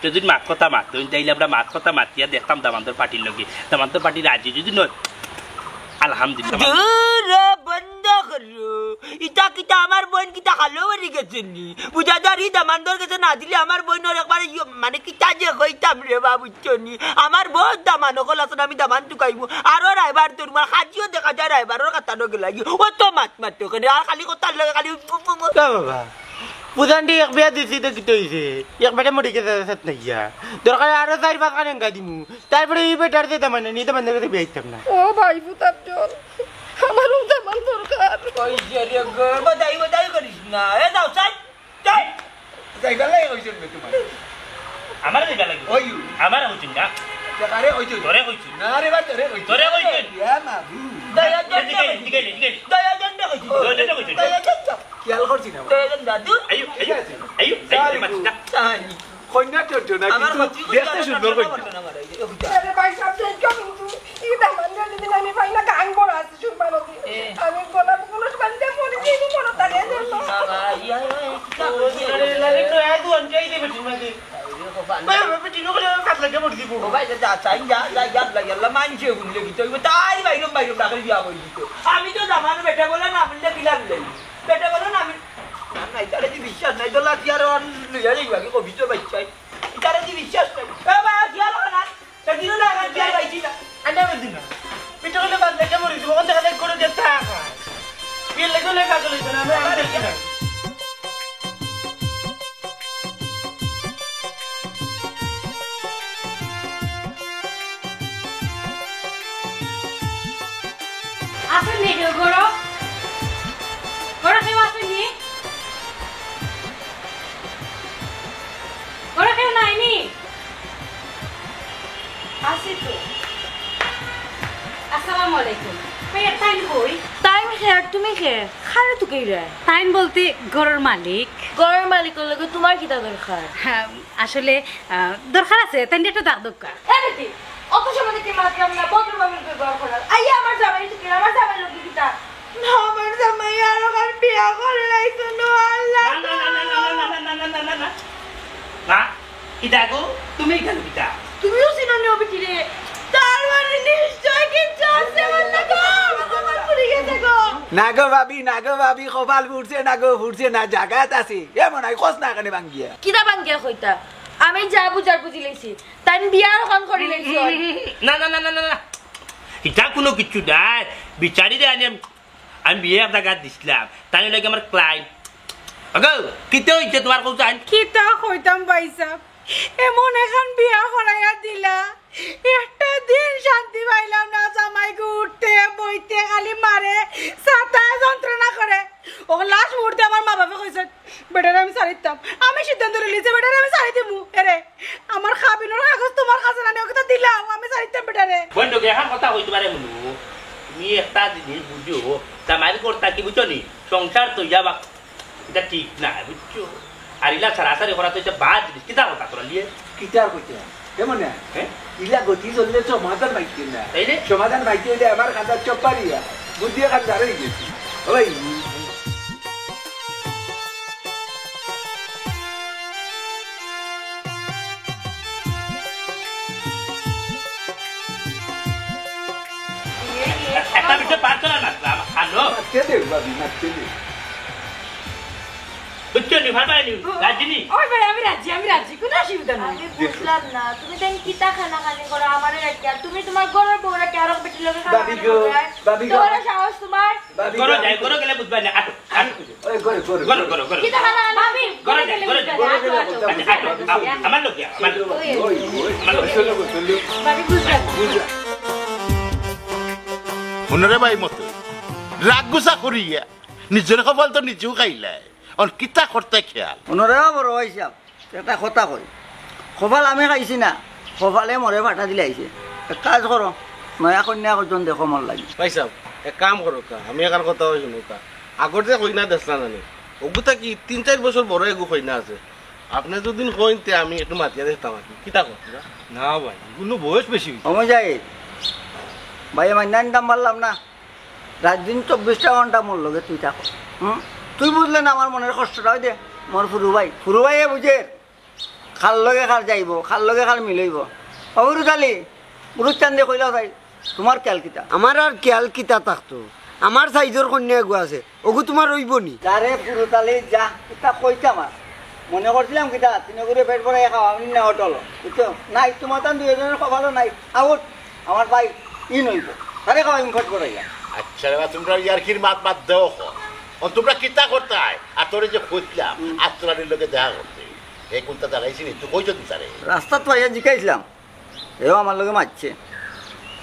যদি মাত কথা মাততেন তাইলে আমরা মাত কথা মাতিয়া দেখতাম দামানদর পার্টির লগে দামানদর পার্টি রাজি যদি নয় আলহামদুলিল্লাহ বন্ধ করলো ইটা কিটা আমার বোন কিটা খালো বাড়ি গেছে নি বুঝা যার ই দামানদর কাছে না দিলে আমার বোনের একবার মানে কিটা যে কইতাম রে বা বুঝছো নি আমার বহুত দামান হল আসলে আমি দামান টুকাইবো আরো রাইবার তোর মার খাজিও দেখা যায় রাইবারের কাতানো গেলাগি ও তো মাত ওখানে আর খালি কথার লাগে খালি বাবা পুজানটি এক বিয়া দিছি তো কিতো হইছে একবারে মরি গেছে সাত নাইয়া দরকার আরো 4-5 কানে গাদিমু তারপরে এই বেটার দিতে মানে নিতে মানে করে বিয়া দিতাম না ও ভাই ফুতাবজন আমার দামান দরকার কইছে রে গো বদাই করিস না এ যাও চাই চাই যাইবা লাগে কইছেন তোমার আমার দিবা লাগবে ওই আমার হইছিন না আরে ওই তোরে কইছি না রে বা তোরে কইছি তোরে কইছি ইয়া মাবু দয়া দিকে দয়া জন্য কইছি দয়া কইছি দয়া জন্য খেয়াল করছি না দয়া জন্য দাদু আইও মাছটা চাই কন্যা চোট না আমার কিন্তু দেখতে সুন্দর কইছি আরে ভাই সব শেষ করে কিন্তু এই দামান দিন আমি পাই না গান বড় আছে শুনবানো আমি গলা কোনো বান্দে মরে যাই নি মনে থাকে জানো ইয়া লাগে তো আই দুন চাই দে বেটি মাঝে বাবা বেটি নো করে কাট লাগে মরি দিব ও ভাই যা চাই যা ইয়াল্লা মানছে বুঝলে কি তুই তাই বাইরম ডাকলে বিয়া করে দিত আমি তো জামানো বেটা বলে না বললে কিলাম লই বেটা বলে না আমি না ইতারে দি বিশ্বাস নাই তো লাতি আর লইয়া যাইবা কি কবি তো বাইছাই ইতারে দি বিশ্বাস নাই এ ভাই কিয়া লাগা না দিন না গান কিয়া বাইছি না আন্ডা বেদি না বেটি করে বাদ লাগে মরি দিব কোন দেখা করে দে তা বিয়ে লাগে পাগল হইছে না আমি দেখি না আসেননি কেউ গরো কেউ আসেননি গরো কেউ নাইনি আসি তো আসসালামু আলাইকুম ভাইয়া টাইম কই টাইম খেয়ার তুমি খে খারে তো কই রে টাইম বলতে ঘরের মালিক লগে তোমার কিটা দরকার হ্যাঁ আসলে দরকার আছে তাই একটা ডাক দরকার এদিকে অত সময় কি মাতলাম না বদর মামির ব্যবহার করার আইয়া আমার জামাই তো কি আমার জামাই লোক কিটা না আমার জামাই আর ওর বিয়া করে লাইছো নো আল্লাহ না কিটা গো তুমি কেন কিটা তুমিও চিনো নি ওবিটি রে তার মানে নিশ্চয় কি চাচ্ছে বললা গো আমার পুরি গেছে গো নাগো ভাবি কপাল ফুটছে না জায়গাত আছে এমন আই কস না কানে ভাঙ্গিয়া কিটা বাঙ্গিয়া কইতা আমি যা বুঝার বুঝি লাইছি তাই বিয়ার হন করি লাইছি না এটা কোনো কিছু নাই বিচারি দে আমি বিয়ে একটা গাছ দিছিলাম তাই লাগে আমার ক্লায়েন্ট আগো কিতে হইছে তোমার কোথায় কিটা কইতাম ভাইসা এমন এখন বিয়া করাইয়া দিলা একটা দিন শান্তি পাইলাম না জামাইকে উঠতে বইতে খালি মারে সাতায় যন্ত্রণা করে ও লাস্ট মুহূর্তে আমার মা বাবা কইছে বেটারে আমি ছাড়িতাম আমি সিদ্ধান্ত নিয়েছি বেটারে আমি ছাড়ি দিমু এরে আমার খাবিনোর কাগজ তোমার কাছে না ওকে দিলাম আমি ছাড়িতাম বেটারে বন্ধুকে এখন কথা কইতে পারে মনু তুমি একটা জিনিস বুঝো তামাইল করতা কি বুঝছো নি সংসার তো যাবা এটা ঠিক না বুঝছো আর ইলা সারাসারি করা তো এটা বাদ জিনিস কিতা কথা তোরা লিয়ে কিটার কইতে কেমন না ইলা গতি চললে সমাধান পাইতে না তাইলে সমাধান পাইতে হলে আমার খাতা চপ্পারিয়া বুদ্ধি খান দাঁড়িয়ে গেছি ওই একটা বিষয় পার করা না আনো মারতে দে ভাবি মারতে দে বুঝছো নি ভালো নি রাজিনি ওই ভাই আমি রাজি কোনো অসুবিধা নাই আমি বুঝলাম না তুমি তাই কিটা খানা খালি করো আমারে রাখি আর তুমি তোমার ঘরের বউরা কি আর বেটি লগে খানা বাবি গো তোমার সাহস তোমার করো গেলে বুঝবা না আটো ওই করে কিটা খানা ভাবি করো আমার লোক ভাবি বুঝলাম শুনরে ভাই মতো রাগ গুছা করিয়া নিজের কপাল তো নিজেও খাইলাই অন কিতা করতে খেয়াল ওনারা বড় হিসাব একটা কথা কই কপাল আমি খাইছি না কপালে মরে ফাটা দিলে আইছে এক কাজ করো নয়া কন্যা একজন দেখো মন লাগে ভাই সাহেব এক কাম করো কা আমি একার কথা শুনো কা আগর যে কইনা দেখলা নানি ওগুতা কি 3-4 বছর বড় এগু কইনা আছে আপনি যদি কইনতে আমি একটু মাতিয়া দেখতাম আর কিতা কর না ভাই কোনো বয়স বেশি সময় যায় ভাই আমার নাম মারলাম না রাত দিন 24টা ঘন্টা মোর লগে তুই থাকো তুই বুঝলে না আমার মনের কষ্টটা হয় দে মোর ফুরু ভাইয়ে বুঝে খাল লগে খাল যাইব খাল লগে খাল মিলইব অবরু চালি বুরুজ চান্দে কইলা ভাই তোমার কেয়াল কিতা আমার আর কেয়াল কিতা থাকতো আমার সাইজের কন্যা এগু আছে ওগু তোমার রইব নি যারে পুরোতালে যা কিতা কইতাম আর মনে করছিলাম কিতা তিনে করে পেট ভরে খাওয়া আমি না অটল বুঝছো নাই তোমার তান দুজনের কপালও নাই আউট আমার ভাই ই নইব তারে খাওয়া আমি ফট করাইয়া আচ্ছা রে তোমরা ইয়ারকির মাত মাত দেও তোমরা কিতা করতাই আর তোরে যে খুঁজলাম আত্মরানির লোকে দেখা করতে এই কোনটা দাঁড়াইছি নি তুই কইছ দিতারে রাস্তা তো আইয়া জিকাইছিলাম এও আমার লগে মারছে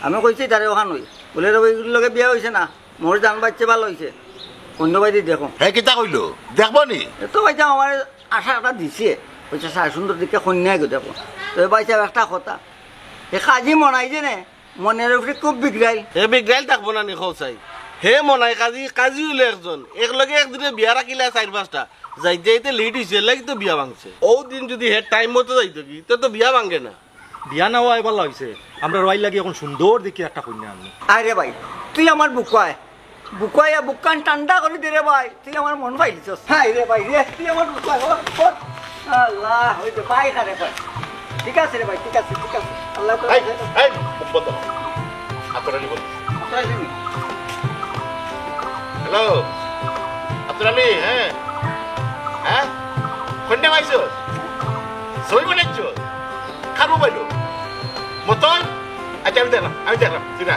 আমি কইছি তারে ওখান হই বলে রে ওইগুলোর লগে বিয়া হয়েছে না মোর জান বাচ্চা ভালো হয়েছে অন্য বাইদি দেখো হ্যাঁ কিতা কইলো দেখবো নি তো বাইচা আমার আশা একটা দিছে বলছে সার সুন্দর দিকে কন্যায় গো দেখো তো বাইচা একটা কথা এ কাজি মনাই যে নে মনের উপরে খুব বিগড়াইল হে বিগ্রাইল থাকবো না নি খোঁচাই হে মনাই কাজী হইলে একজন একলগে একদিনে বিয়া রাখিলে 4-5টা যাইতে যাইতে লেট হয়েছে লাগি তো বিয়া ভাঙছে ও দিন যদি হে টাইম মতো যাইতো কি তো বিয়া ভাঙে না বিয়া না হওয়া এবার লাগছে আমরা রয় লাগি এখন সুন্দর দেখি একটা কন্যা আনলো আরে ভাই তুই আমার বুকায় বুকাইয়া বুকান ঠান্ডা করে দে রে ভাই তুই আমার মন পাইলিছস হাই রে ভাই রে তুই আমার বুকায় আল্লাহ হইতে ভাই খারে ভাই ঠিক আছে রে ভাই ঠিক আছে আল্লাহ তো এই এই বন্ধ আত্মরানি বল হ্যালো আত্মরানি হ্যাঁ হ্যাঁ কন্যা পাইছো সই বলেছো খাবো বলো মতন আচ্ছা আমি দেখলাম তুই না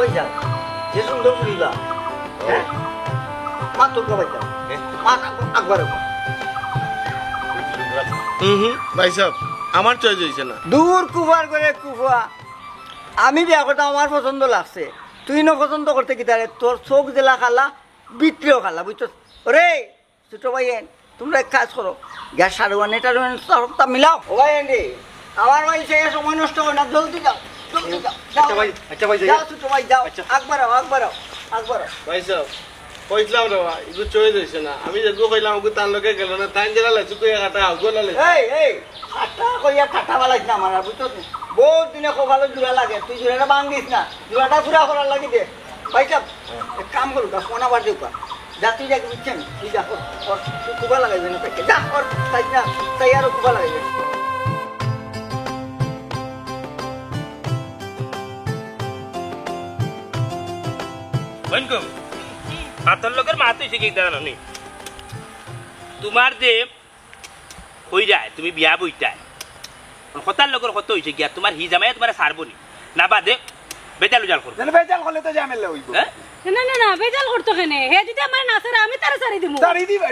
ওই যা যে সুন্দর পুরিলা হ্যাঁ মা তোর কবাই যাও মা আকবার ভাই সাহেব আমার চয়েস হয়েছে না দূর কুফার করে কুফা আমি বিয়া করতাম আমার পছন্দ লাগছে তুই না পছন্দ করতে কি তারে তোর চোখ জেলা খালা বিত্রিও খালা বুঝছো রে ছোট ভাই তোমরা এক কাজ করো গ্যাস সারওয়ান এটা সবটা মিলাও ও ভাই এন্ডি আমার ভাই সে সময় নষ্ট করে না জলদি যাও আচ্ছা ভাই যাও ছোট ভাই যাও আকবার আও ভাই সাহেব কইছিলাম রে ভাই এগুলো চয়েস হয়েছে না আমি যে কইলাম ওকে তার লোকে গেল না তাই জেলা লেচু কইয়া কাটা গোলা লেচু এই ঠাট্টা কইয়া ঠাট্টা বালাইছ না আমার বুঝছো বহুত দিনে কপালে জোড়া লাগে তুই জোড়াটা ভাঙিস না জোড়াটা পুরা করার লাগি দে ভাই সাহেব এক কাম করু দা ফোন আবার দিও যা তুই যাকে বুঝছেন তুই যা তুই কুবা লাগাই না তাকে যা ওর তাই না তাই আরো কুবা লাগাই বনকম আতর লোকের মাতুই শিখে দাঁড়ানো নি তোমার যে হই যায় তুমি বিয়া বইটায় হতার লোকের কত হয়েছে গিয়া তোমার হি জামাই তোমার সারবো নি না বাদে বেজাল উজাল করবো বেজাল করলে তো ঝামেলা হইব হ্যাঁ না বেজাল করতো কেনে হে যদি আমার না সারে আমি তারে সারি দিমু শাড়ি দিবা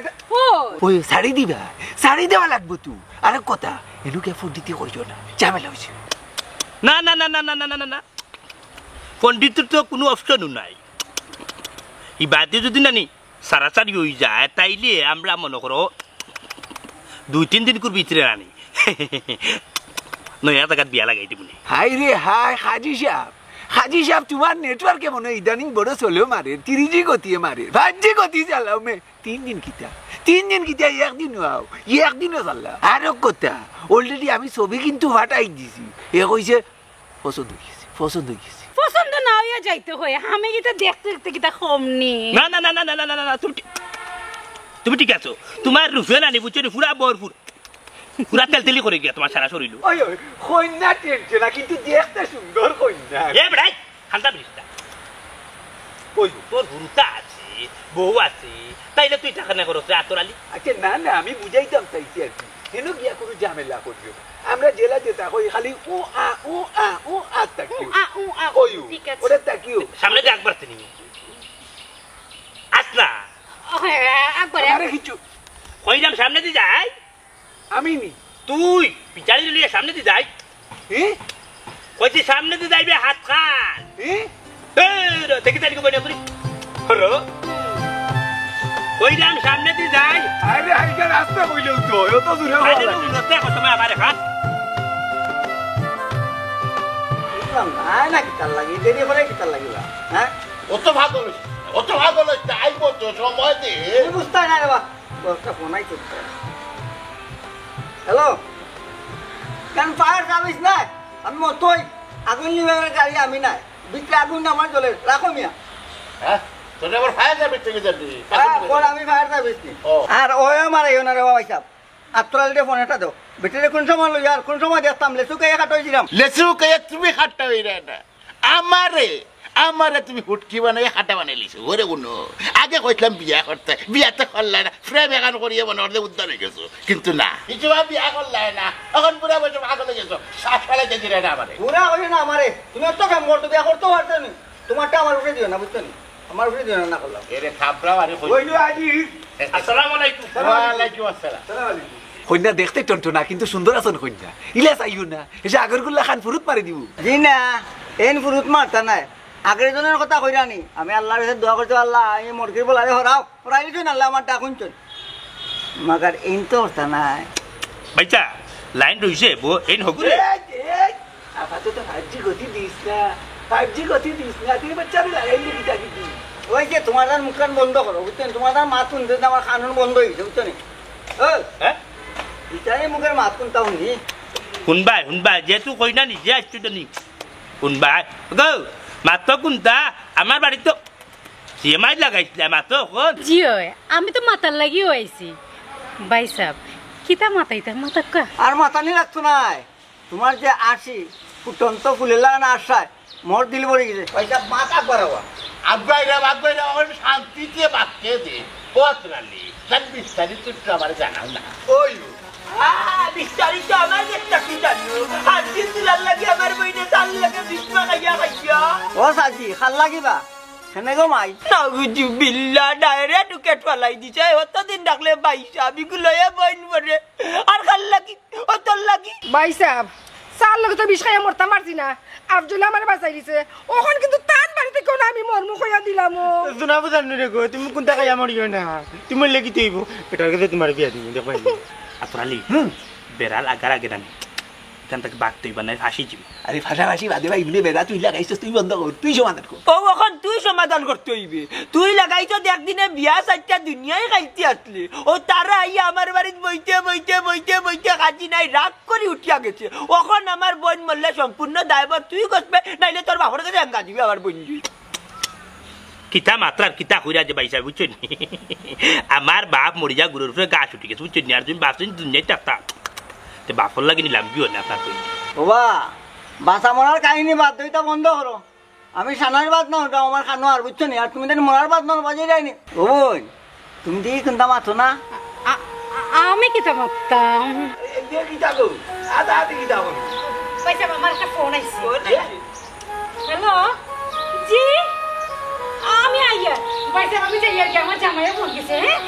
ওই শাড়ি দিবা শাড়ি দেওয়া লাগবে তুই আরে কথা এনুকে ফোন দিতে কইছো না ঝামেলা হইছে না না না না না না না না পণ্ডিতের তো কোনো অপশনও নাই ই বাদে যদি নানি সারাসারি হয়ে যায় তাইলে আমরা মনে করো 2-3 দিন করে ভিতরে আনি নয়া জায়গায় বিয়া লাগাই দিব হাই রে হাই হাজি সাহেব তোমার নেটওয়ার্কে মনে ইদানিং বড় চলেও মারে 3G গতিয়ে মারে 5G গতি চালাও মে 3 দিন কিতা একদিনও আও একদিনও চাল্লা আরো কথা অলরেডি আমি ছবি কিন্তু ফাটাই দিছি এ কইছে পছন্দ হয়ে গেছে পছন্দ না হইয়া যাইতে হয় আমি কিটা দেখতে কিটা কমনি না না না না না না না তুমি ঠিক আছো তোমার রুফে নানি বুঝছো পুরা ভরপুর পুরা তেলতেলি করে গিয়া তোমার সারা শরীর ওই কন্যা টেনশন না কিন্তু দেখতে সুন্দর কন্যা এ বেড়াই ঠান্ডা বৃষ্টা ওই তোর গুরুতা আছে বউ আছে তাইলে তুই টাকা না করো আতরালি আচ্ছা না আমি বুঝাইতাম চাইছি আর কি কেন গিয়া কোনো ঝামেলা করিও আমরা জেলা যেটা কই খালি ও আ তাকিও ঠিক আছে ওরে তাকিও সামনে দিয়ে একবার তিনি আসনা একবার আরে কিছু কইলাম সামনে দিয়ে যাই আমি নি তুই পিছাড়ি লিয়ে সামনে দিয়ে যাই কইছি সামনে দিয়ে যাইবে হাত খান দেখি তারিখ বইনা করি হলো কইলাম সামনে দিয়ে যাই আরে হাইকা রাস্তা কইলেও তো এত দূরে আরে দেখো তোমার আমার হাত না কিতার লাগি দেরি করে কিতার লাগিবা হ্যাঁ অত ভাগ হলো আইব তো সময় দে বুঝতে না রে বা বসটা ফোনাই করতে হ্যালো কেন ফায়ার সার্ভিস নাই আমি মতোই আগুন নিবারের গাড়ি আমি নাই বিক্রি আগুন আমার জ্বলে রাখো মিয়া হ্যাঁ তোর আবার ফায়ার সার্ভিস থেকে যাবি আমি ফায়ার সার্ভিস নি আর ওই আমার এই না রে ভাই সাহেব আত্রালিতে ফোন এটা দাও বেটারে কোন সময় লই আর কোন সময় দেখতাম লেসু কে কাটাইছিলাম লেসু কে তুমি খাট্টা হইরা না আমারে তুমি হুটকি বানাই খাটা বানাই লিছো ওরে কোনো আগে কইলাম বিয়া করতে বিয়াতে করলাই না ফ্রেম এখান করিয়ে মনে অর্ধে উদ্ধার হয়ে গেছো কিন্তু না কিছু বিয়া করলাই না এখন পুরা বছর আগলে গেছো শ্বাস ফেলে দেখি রে না আমারে পুরা হইছে না আমারে তুমি তো কেমন করতে বিয়া করতে পারছ না তোমারটা আমার উপরে দিও না বুঝছো নি আমার উপরে দিও না করলাম এরে থাপড়াও আরে ওইলো আজি আসসালামু আলাইকুম ওয়ালাইকুম আসসালাম কন্যা দেখতে টনটনা কিন্তু সুন্দর আছেন কন্যা ইলা চাইও না এসে আগরগুল্লা খান ফুরুত মারি দিব জি না এন ফুরুত মারতা নাই আগের জনের কথা কইরা নি আমি আল্লাহর কাছে দোয়া করতে আল্লাহ এই মুরগির বলারে হরাও হরাইলি তুই আল্লাহ আমার ডাকুন চল মাগার এন তো হতা নাই বাইচা লাইন রইছে বো এন হগুরে আপাতত 5G গতি দিস না 5G গতি দিস না তুই বাচ্চারে লাগাইলি কিটা কিটি ওই যে তোমার মুখখান বন্ধ করো বুঝছেন তোমার মাত শুনতে আমার কানুন বন্ধ হয়েছে বুঝছো নি হ্যাঁ ইটাই মুখের মাত শুনতা শুনি শুনবাই যেহেতু কই না নিজে আসছো তো নি শুনবাই গো মাত্র কোনটা আমার বাড়ি তো সিএমআই লাগাইছিলে মাত্র কোন জি হয় আমি তো মাতার লাগিও আইছি ভাই সাহেব কিতা মাতাইতা মাতাক্কা আর মাতানি লাগতো নাই তোমার যে আসি ফুটন্ত ফুলের লাগানো আসায় মোর দিল ভরে গেছে পয়সা মাথা একবার হওয়া আব্বাইরা ওর শান্তিতে বাঁচতে দে পথরালি জান বিস্তারিত একটু আমার জানাও না ওই বিস্তারিত আমার একটা কি জানো আজকে তুলার লাগে আমার বইনে চাল লাগে বিষ্মা খাইয়া খাইয়া ও সাজি খাল লাগিবা সেনে গো মাই নাউজু বিল্লা ডায়রে টুকেট ফলাই দিছে অতদিন ডাকলে বাইশা বিগুলয়ে বইন বরে আর খাল লাগি অতল লাগি ভাই সাহেব চার লোক তো বিষ খাইয়া মরতা মারছি না আফজুল আমার বাঁচাই দিছে ওখান কিন্তু তার বাড়িতে কোন আমি মর্ম খাইয়া দিলাম শোনা বুঝান রে গো তুমি কোনটা খাইয়া মরিও না তুমি লেগি তুইব এটার কাছে তোমার বিয়া দিব দেখ ভাই আতরালি বেড়াল আগার আগে নামি এখান থেকে বাঘ তুই বানাই ফাঁসি যাবি আরে ফাঁসাফাঁসি বাদে ভাই ইবনে বেড়া তুই লাগাইছিস তুই বন্ধ কর তুই সমাধান কর ও এখন তুই সমাধান করতে হইবে তুই লাগাইছ একদিনে বিয়া সাইটা দুনিয়ায় খাইতে আসলি ও তারা আইয়া আমার বাড়িতে বইতে কাজি নাই রাগ করে উঠিয়া গেছে ওখন আমার বোন মরলে সম্পূর্ণ দায়ভার তুই করবে নাইলে তোর বাপর কাছে এঙ্গা দিবি আমার বোন কিতা মাত্রার কিতা কইরা যে বাইসা বুঝছো নি আমার বাপ মরিয়া গুরুর উপরে গাছ উঠে গেছে বুঝছো নি আর তুমি বাপছো দুনিয়ায় টাকা তে বাপর লাগে নিলাম বিও না আপনার কই বাবা বাসা মরার কাহিনী বাদ দইটা বন্ধ করো আমি সানার বাদ না ওটা আমার খানো আর বুঝছো নি আর তুমি দেন মরার বাদ না বাজে যায়নি ওই তুমি দিয়ে কোনটা মাথো না আমি কিতা মারতাম এদিকে কি যাবো আদা কি যাবো ভাই সাহেব আমার একটা ফোন আইছে হ্যালো জি আমি আইয়া ভাই সাহেব আমি যাই আর কি আমার জামাইও ফোন গেছে হ্যাঁ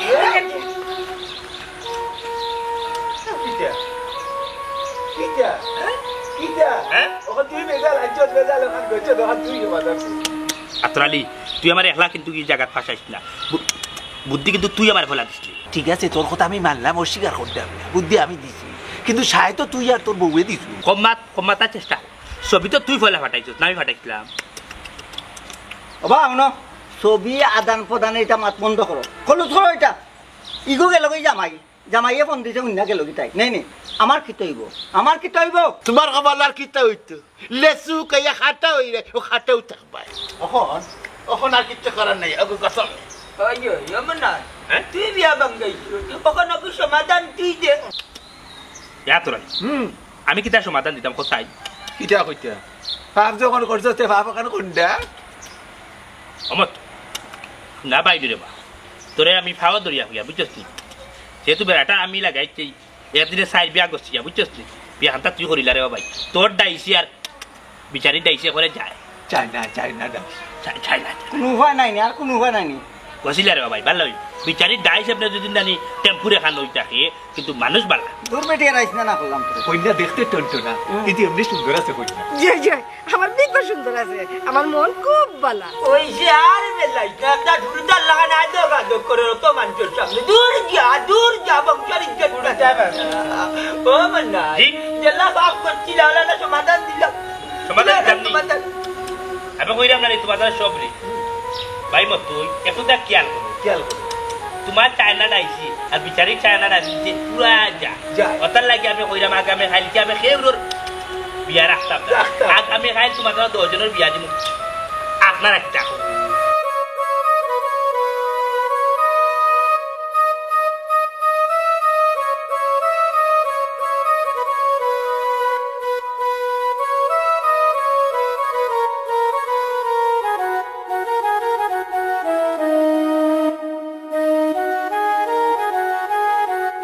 আতরালি তুই আমার একলা কিন্তু কি জায়গা ফাঁসাইস না বুদ্ধি কিন্তু তুই আমার ফেলা দিসলি ঠিক আছে তোর কথা আমি মানলাম অস্বীকার করতে বুদ্ধি আমি দিছি কিন্তু সায় তো তুই আর তোর বউয়ে দিছু কমাতার চেষ্টা ছবি তো তুই ফেলা ফাটাইছ না আমি ফাটাইছিলাম বাবা শুনো ছবি আদান প্রদান এটা মাত বন্ধ করো কলো ধরো এটা ইগো গেল জামাইয়ে ফোন দিছে উন্না গেল কি তাই নেই আমার কি তৈব তোমার খবর আর কিতা হইতো লেসু কাইয়া খাটা হইরে ও খাটাও থাকবাই এখন আর কিচ্ছু করার নাই আগু কসম আইয়ো ইয়ামনা তুই বিয়া বাঙ্গাইছ ওখানে কি সমাধান তুই দে আতরালি আমি কিতা সমাধান দিতাম কোথায় কিটা কইতা পাপ যখন করছস তে পাপ কেন কোনটা অমত না বাইরে রে বা তোরে আমি ফাওয়া দরিয়া হইয়া বুঝছস নি যেহেতু বেড়াটা আমি লাগাইছি একদিনে সাইড বিয়া করছি বুঝছস নি বিয়া হান্তা তুই করিলা রে ভাই তোর ডাইছি আর বিচারি ডাইছে করে যায় চাই না কোনো উপায় নাই আর কোনো উপায় নাই কছিলা রে ভাই ভালো বিচারি ডাইস আপনি যদি জানি টেম্পুরে খান ওই থাকে কিন্তু মানুষ ভালো দূর বেটিয়ে রাইছ না করলাম কইনা দেখতে টনটনা কিন্তু এমনি সুন্দর আছে কইনা জয় জয় আমার বিগ সুন্দর আছে আমার মন খুব ভালো ওই যে আর বেলাই একটা ঢুলদার লাগানো আদো করে তো মানুষের সামনে দূর যা বংশের ইজ্জত উড়াতে ও মন্না জেলা বাপ করছি লালা সমাধান দিলাম সমাধান আমি কইরাম না তোমার সব রে ভাই মত তুই একটু দেখ খেয়াল করো তোমার চায়না নাইছি আর বিচারি চায়না নাইছি যে পুরা যা ওটার লাগে আমি কইরাম আগামী খাইলকে আমি খেউর বিয়া রাখতাম আগামী খাইল তোমার 10 জনের বিয়া দিব আপনার একটা